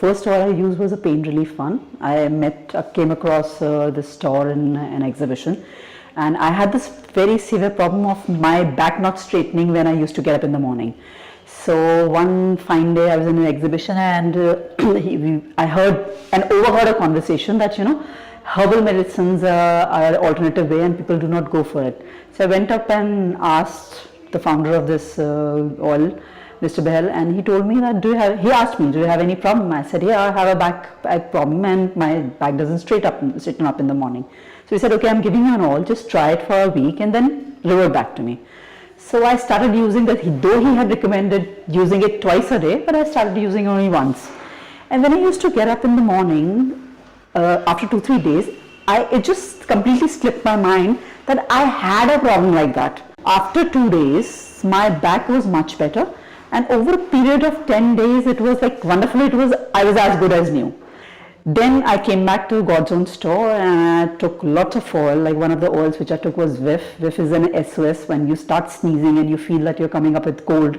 first oil I used was a pain relief one. Came across this store in an exhibition, and I had this very severe problem of my back not straightening when I used to get up in the morning. So one fine day I was in an exhibition, and I overheard a conversation that herbal medicines are an alternative way and people do not go for it. So I went up and asked the founder of this oil, Mr. Behel, and he told me that he asked me, do you have any problem? I said, yeah, I have a back problem and my back doesn't straighten up in the morning. So he said, okay, I'm giving you an oil, just try it for a week and then revert back to me. So I started using that, though he had recommended using it twice a day, but I started using only once. And when I used to get up in the morning, after 2-3 days, it just completely slipped my mind that I had a problem like that. After 2 days, my back was much better, and over a period of 10 days, it was like wonderful. I was as good as new. Then I came back to God's Own store and I took lots of oil. Like one of the oils which I took was Vif. Vif is an SOS when you start sneezing and you feel that you're coming up with cold.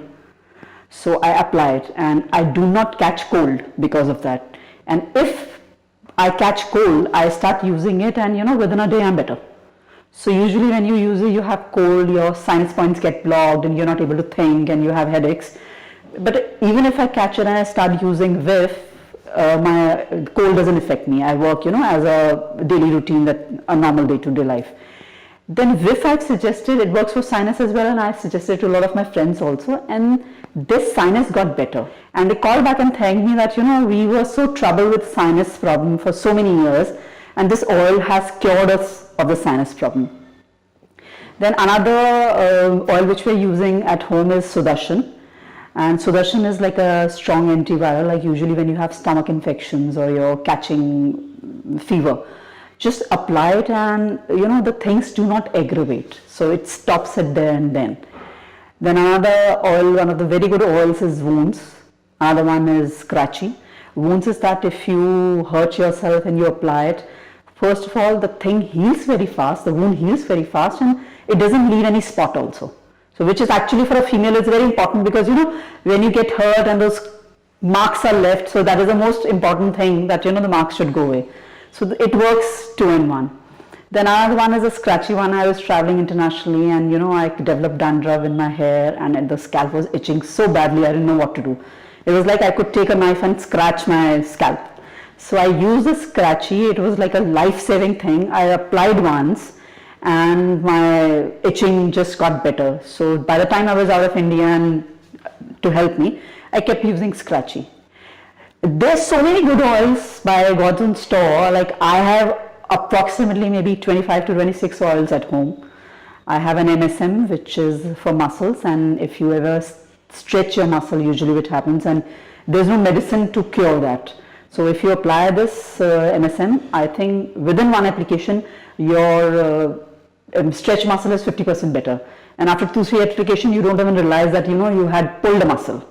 So I apply it and I do not catch cold because of that. And if I catch cold, I start using it and within a day I'm better. So usually when you use it, you have cold, your sinus points get blocked and you're not able to think and you have headaches. But even if I catch it and I start using Vif, my cold doesn't affect me. I work, as a daily routine, that a normal day-to-day life. Then Vif I've suggested, it works for sinus as well, and I've suggested to a lot of my friends also, and this sinus got better. And they called back and thanked me that, we were so troubled with sinus problem for so many years, and this oil has cured us of the sinus problem. Then another oil which we're using at home is Sudarshan. And Sudarshan is like a strong antiviral, like usually when you have stomach infections or you're catching fever. Just apply it and the things do not aggravate. So it stops it there and then. Then another oil, one of the very good oils is Wounds. Another one is Scratchy. Wounds is that if you hurt yourself and you apply it, first of all, the thing heals very fast, the wound heals very fast, and it doesn't leave any spot also. So which is actually for a female is very important because when you get hurt and those marks are left, so that is the most important thing that the marks should go away. So it works 2 in 1. Then another one is a Scratchy one. I was traveling internationally and I developed dandruff in my hair and the scalp was itching so badly I didn't know what to do. It was like I could take a knife and scratch my scalp. So I used the Scratchy. It was like a life-saving thing. I applied once and my itching just got better. So by the time I was out of India and to help me, I kept using Scratchy. There's so many good oils by God's Own store. Like I have approximately maybe 25 to 26 oils at home. I have an MSM which is for muscles, and if you ever stretch your muscle, usually what happens, and there's no medicine to cure that. So if you apply this MSM, I think within one application your stretch muscle is 50% better, and after 2-3 application you don't even realize that you had pulled a muscle.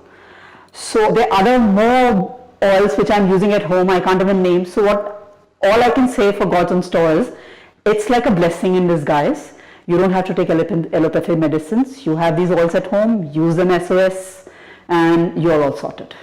So there are other more oils which I'm using at home, I can't even name. So all I can say for God's Own store is it's like a blessing in disguise. You don't have to take allopathy medicines. You have these oils at home, use them SOS, and you're all sorted.